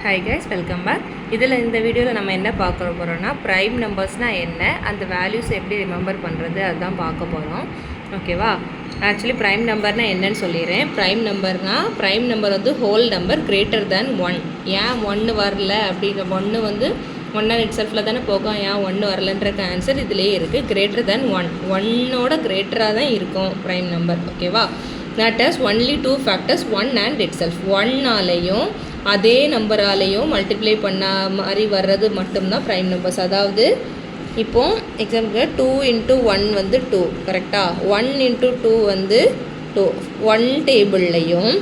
Hi guys, welcome back. இந்த வீடியோவில் நம்ம என்ன பார்க்க போகிறோம்னா, ப்ரைம் நம்பர்ஸ்னால் என்ன, அந்த வேல்யூஸ் எப்படி ரிமெம்பர் பண்ணுறது அதுதான் பார்க்க போகிறோம். ஓகேவா? ஆக்சுவலி ப்ரைம் நம்பர்னால் என்னன்னு சொல்லிடுறேன். ப்ரைம் நம்பர் வந்து ஹோல் நம்பர் கிரேட்டர் தேன் 1. ஏன் 1 வரல அப்படிங்கிற 1 வந்து 1 இட் செல்ஃபில் தானே போகும். ஏன் 1 வரலன்றக்கு ஆன்சர் இதிலே இருக்குது. கிரேட்டர் தேன் 1, 1ஓட கிரேட்டராக தான் இருக்கும் ப்ரைம் நம்பர். ஓகேவா? That is only 2 factors 1 and itself. 1ஆலேயும் அதே நம்பராலேயும் மல்டிப்ளை பண்ண மாதிரி வர்றது மட்டும்தான் ப்ரைம் நம்பர்ஸ். அதாவது இப்போது எக்ஸாம்பிளுக்கு 2 × 1 வந்து 2, கரெக்டாக? 1 × 2 வந்து 2. 1 டேபிள்லையும்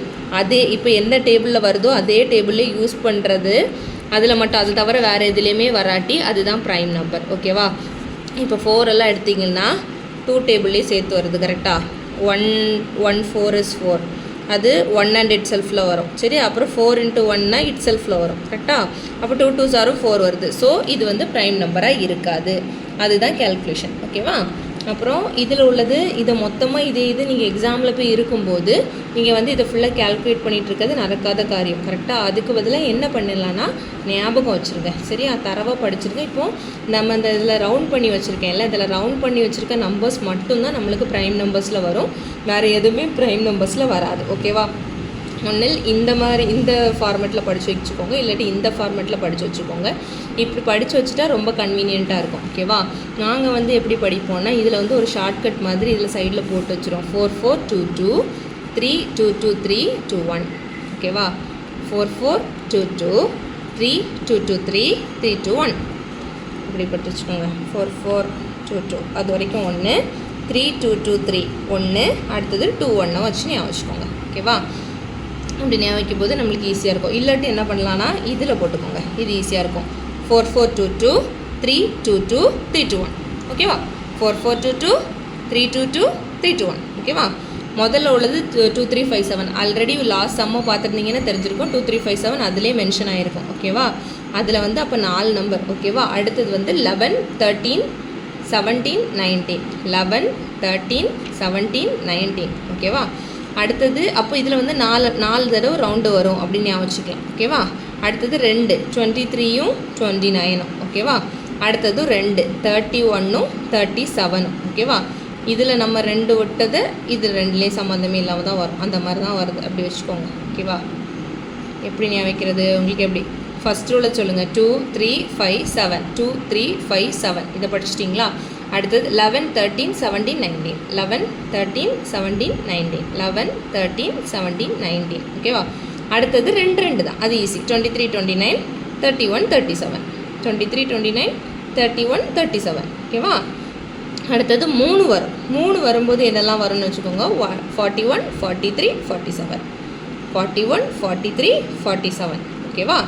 அதே இப்போ எந்த டேபிளில் வருதோ அதே டேபிளில் யூஸ் பண்ணுறது, அதில் மட்டும், அது தவிர வேறு எதுலேயுமே வராட்டி அதுதான் ப்ரைம் நம்பர். ஓகேவா? இப்போ 4 எல்லாம் எடுத்திங்கன்னா 2 டேபிள்லேயும் சேர்த்து வருது, கரெக்டாக? 1 4 is 4, அது 1 அண்ட் இட் செல்ஃபில் வரும். சரி, அப்புறம் 4 × 1னா இட் செல்ஃபில் வரும், கரெக்டாக? அப்போ 2 2s are 4 வருது. ஸோ இது வந்து ப்ரைம் நம்பராக இருக்காது. அதுதான் கேல்குலேஷன். ஓகேவா? அப்புறம் இதில் உள்ளது இதை மொத்தமாக இது நீங்கள் எக்ஸாமில் போய் இருக்கும்போது நீங்கள் வந்து இதை ஃபுல்லாக கேல்குலேட் பண்ணிகிட்டு இருக்கிறது நடக்காத காரியம், கரெக்டாக? அதுக்கு பதிலாக என்ன பண்ணிடலான்னா, ஞாபகம் வச்சுருங்க. சரியா? தரவாக படிச்சிருக்கேன். இப்போது நம்ம இந்த இதில் ரவுண்ட் பண்ணி வச்சுருக்கேன்ல, இதில் ரவுண்ட் பண்ணி வச்சுருக்க நம்பர்ஸ் மட்டும்தான் நம்மளுக்கு ப்ரைம் நம்பர்ஸில் வரும். வேறு எதுவுமே ப்ரைம் நம்பர்ஸில் வராது. ஓகேவா? ஒன்றில் இந்த ஃபார்மேட்டில் படித்து வச்சுக்கோங்க, இல்லாட்டி இந்த ஃபார்மேட்டில் படித்து வச்சுக்கோங்க. இப்படி படித்து வச்சுட்டா ரொம்ப கன்வீனியண்ட்டாக இருக்கும். ஓகேவா? நாங்கள் வந்து எப்படி படிப்போம்னா, இதில் வந்து ஒரு ஷார்ட்கட் மாதிரி இதில் சைடில் போட்டு வச்சுருவோம். 4 4 2 2 3 2 2 3 2 1. ஓகேவா? 4 4 2 2 3 2 2 3 3 2 1. இப்படி போட்டு வச்சுக்கோங்க. 4 4 2 2 அது வரைக்கும் 1, 3 2 2 3 1, அடுத்தது 2 1 வச்சு ஞாபகம் வச்சுக்கோங்க. ஓகேவா? அப்படி ஞாபகம் வைக்கும் போது நம்மளுக்கு ஈஸியாக இருக்கும். இல்லாட்டி என்ன பண்ணலான்னா இதில் போட்டுக்கோங்க, இது ஈஸியாக இருக்கும். 4 4 2 2 3 2 2 3 2 1. ஓகேவா? 4 4 2 2 3 2 2 3 2 1. ஓகேவா? முதல்ல உள்ளது 2 3 5 7. ஆல்ரெடி லாஸ்ட் சம்மை பார்த்துருந்தீங்கன்னா தெரிஞ்சிருக்கும். 2 3 5 7 அதிலே மென்ஷன் ஆகிருக்கும். ஓகேவா? அதில் வந்து அப்போ 4 நம்பர். ஓகேவா? அடுத்தது வந்து 11 13 17 19. 11 13 17 19. ஓகேவா? அடுத்தது அப்போ இதில் வந்து 4 தடவை ரவுண்டு வரும் அப்படின்னு ஞாபகம் வச்சுக்கலாம். ஓகேவா? அடுத்தது 2 23யும் 29ம். ஓகேவா? அடுத்தது 2 31ம் 37ம். ஓகேவா? இதில் நம்ம 2 விட்டது இது 2லேயும் சம்மந்தமே இல்லாமல் தான் வரும். அந்த மாதிரி தான் வருது. அப்படி வச்சுக்கோங்க. ஓகேவா? எப்படி ஞாபகம் வைக்கிறது உங்களுக்கு? எப்படி ஃபஸ்ட் ரூலை சொல்லுங்கள். 2 3 5 7 2 3 5 7. இதை படிச்சிட்டிங்களா? அடுத்தது 11 13 17 19. 11 13 17 19. 11 13 17 19. ஓகேவா? அடுத்தது 2 தான், அது ஈஸி. 23 29 31 37. 23 29 31 37. ஓகேவா? அடுத்தது 3 வரும். 3 வரும்போது என்னெல்லாம் வரும்னு வச்சுக்கோங்க. 41 43 47. 41 43 47. ஓகேவா?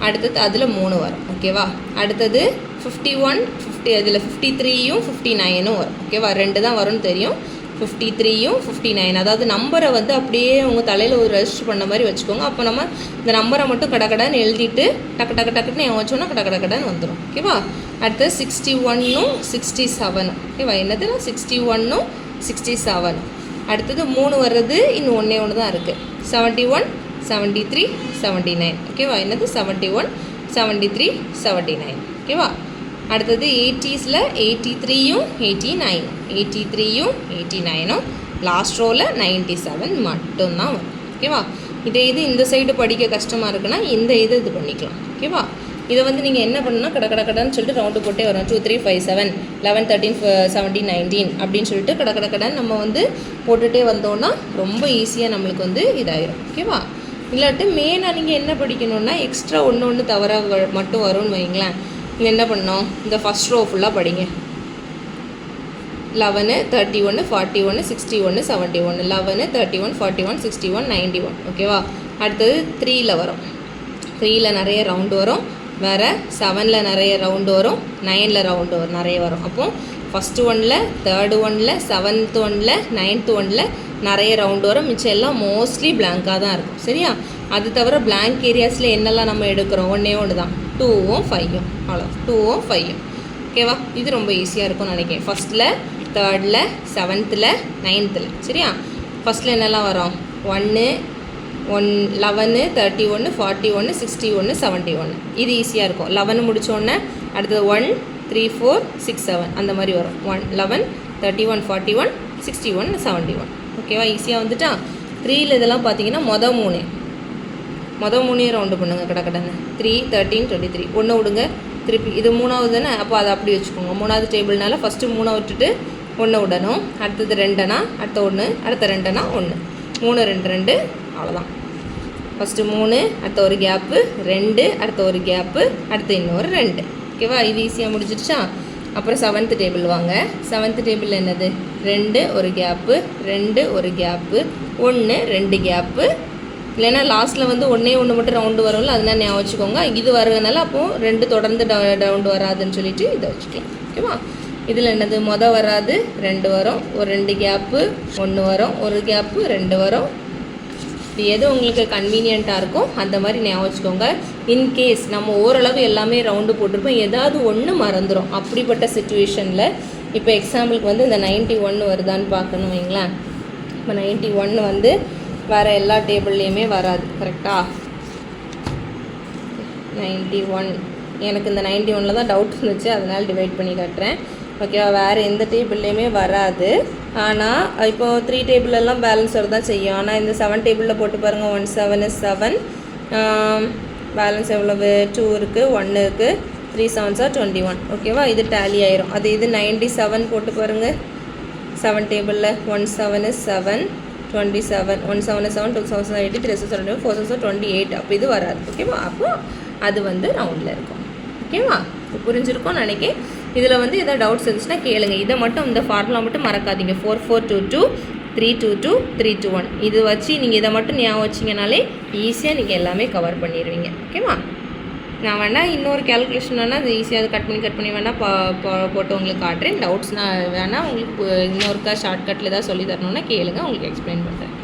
அடுத்தது அதில் 3 வரும். ஓகேவா? அடுத்தது 51 50, அதில் 53யும் 59ம் வரும். ஓகேவா? 2 தான் வரும்னு தெரியும். 53யும் 59. அதாவது நம்பரை வந்து அப்படியே உங்கள் தலையில் ஒரு ரெஜிஸ்டர் பண்ண மாதிரி வச்சுக்கோங்க. அப்போ நம்ம இந்த நம்பரை மட்டும் கடக்கடன்னு எழுதிட்டு டக்குன்னு வச்சோன்னா கடக்கடன்னு வந்துடும். ஓகேவா? அடுத்தது 61ம் 67. ஓகேவா? என்னது? 61ம் 67. அடுத்தது 3 வர்றது இன்னும் ஒன்று தான் இருக்குது. 71 73 79. ஓகேவா? என்னது? 71 73 79. ஓகேவா? அடுத்தது 80ஸில் 83யும் 89. 83யும் 89ம். லாஸ்ட் ரோவில் 97 மட்டும்தான் வரும். ஓகேவா? இது இந்த சைடு படிக்க கஷ்டமாக இருக்குன்னா இந்த இது பண்ணிக்கலாம். ஓகேவா? இதை வந்து நீங்கள் என்ன பண்ணணும்னா கடன்னு சொல்லிட்டு ரவுண்டு போட்டே வரும். 2 3 5 7 11 13 17 19 அப்படின்னு சொல்லிட்டு கடன்னு நம்ம வந்து போட்டுகிட்டே வந்தோன்னா ரொம்ப ஈஸியாக நம்மளுக்கு வந்து இதாயிரும். ஓகேவா? இல்லாட்டி மெயினாக நீங்கள் என்ன படிக்கணுன்னா எக்ஸ்ட்ரா ஒன்று தவறாக மட்டும் வரும்னு வைங்களேன். நீங்கள் என்ன பண்ணணும்? இந்த ஃபஸ்ட் ரோ ஃபுல்லாக படிங்க. 11 31 41 61 71. 11 31 41 61 91. ஓகேவா? அடுத்தது 3ல் வரும். 3ல் நிறைய ரவுண்டு வரும். வேறு 7ல் நிறைய ரவுண்டு வரும். 9ல் ரவுண்டு நிறைய வரும். அப்போது ஃபஸ்ட்டு 1ல் 3rd 1ல் 7th 1ல் 9th 1ல் நிறைய ரவுண்டு வரும். மிச்சம் எல்லாம் மோஸ்ட்லி பிளாங்காக தான் இருக்கும். சரியா? அது தவிர பிளாங்க் ஏரியாஸில் என்னெல்லாம் நம்ம எடுக்கிறோம்? ஒன்று தான், 2ம் 5ம். அவ்வளோ, 2ம் 5ம். ஓகேவா? இது ரொம்ப ஈஸியாக இருக்கும்னு நினைக்கிறேன். ஃபஸ்ட்டில் 3rd 7th 9th. சரியா? ஃபஸ்ட்டில் என்னெல்லாம் வரும்? 1 11 31 41 61 71. இது ஈஸியாக இருக்கும். 11 முடித்தோடனே அடுத்தது 1 3 4 6 7 அந்த மாதிரி வரும். 11 31 41 61 71. ஓகேவா? ஈஸியாக வந்துட்டா. 3ல் இதெல்லாம் பார்த்தீங்கன்னா மொதல் மூணையும் ரவுண்டு பண்ணுங்க கடன்னு. 3 13 23 ஒன்று விடுங்க. திருப்பி இது 3வது தானே, அப்போ அதை அப்படி வச்சுக்கோங்க. 3வது டேபிள்னால ஃபஸ்ட்டு 3 விட்டுட்டு 1 விடணும். அடுத்தது 2னா அடுத்த 1, அடுத்த 2னா 1, 3 2 2 அவ்வளோதான். ஃபஸ்ட்டு 3, அடுத்த ஒரு கேப்பு 2, அடுத்த ஒரு கேப்பு, அடுத்து இன்னொரு 2. ஓகேவா? இது ஈஸியாக முடிஞ்சிடுச்சா? அப்புறம் 7th டேபிள் வாங்க. 7th டேபிள் என்னது? 2 ஒரு கேப்பு, 2 ஒரு கேப்பு, 1 2 கேப்பு. இல்லைன்னா லாஸ்ட்டில் வந்து 1 மட்டும் ரவுண்டு வரும்ல, அதனால் ஞாபகம் வச்சுக்கோங்க. இது வர்றதுனால அப்போது 2 தொடர்ந்து ரவுண்டு வராதுன்னு சொல்லிட்டு இதை வச்சுக்கலாம். ஓகேவா? இதில் என்னது? மொதல் வராது, 2 வரும், ஒரு 2 கேப்பு 1 வரும், ஒரு கேப்பு 2 வரும். இது எது உங்களுக்கு கன்வீனியண்ட்டாக இருக்கும் அந்த மாதிரி ஞாபகம் வச்சுக்கோங்க. இன்கேஸ் நம்ம ஓரளவு எல்லாமே ரவுண்டு போட்டிருப்போம், ஏதாவது ஒன்று மறந்துடும். அப்படிப்பட்ட சுச்சுவேஷனில் இப்போ எக்ஸாம்பிளுக்கு வந்து இந்த 91 வருதான்னு பார்க்கணும் வைங்களேன். இப்போ 91 வந்து வேறு எல்லா டேபிள்லேயுமே வராது. கரெக்டாக? 91 எனக்கு இந்த 91ல் தான் டவுட் இருந்துச்சு, அதனால் டிவைட் பண்ணி காட்டுறேன். ஓகேவா? வேறு எந்த டேபிள்லேயுமே வராது. ஆனால் இப்போது 3 டேபிளெல்லாம் பேலன்ஸ் வரதான் செய்யும். ஆனால் இந்த 7 டேபிளில் போட்டு பாருங்கள். 1 7 is 7. பேலன்ஸ் எவ்வளவு? 2 இருக்குது, 1 இருக்குது, 3 7s are 21. ஓகேவா? இது டேலி ஆயிரும். அது இது 97 போட்டு பாருங்கள். 7 டேபிளில் 1 7 is 7, 27, 1 7 is 7, 2 7 are 80, 3 7 are 24, 4 7 are 28. அப்போ இது வராது. ஓகேவா? அப்போ அது வந்து ரவுண்டில் இருக்கும். ஓகேவா? புரிஞ்சிருக்கும்னு நினைக்கிறேன். இதில் வந்து எதாவது டவுட்ஸ் இருந்துச்சுன்னா கேளுங்க. இதை மட்டும் இந்த ஃபார்முலா மட்டும் மறக்காதீங்க. 4 4 2 2 3 2 2 3 2 1. இது வச்சு நீங்கள் இதை மட்டும் ஞாபகம் வச்சிங்கனாலே ஈஸியாக நீங்கள் எல்லாமே கவர் பண்ணிடுவீங்க. ஓகேவா? நான் வேணால் இன்னொரு கேல்குலேஷன் வேணால் அது ஈஸியாக அது கட் பண்ணி வேணால் போட்டு உங்களுக்கு காட்டுறேன். டவுட்ஸ்னால் வேணால் உங்களுக்கு இன்னொருக்கா ஷார்ட்கட்டில் ஏதாவது சொல்லி தரணுன்னா கேளுங்க, உங்களுக்கு எக்ஸ்பிளைன் பண்ணுறேன்.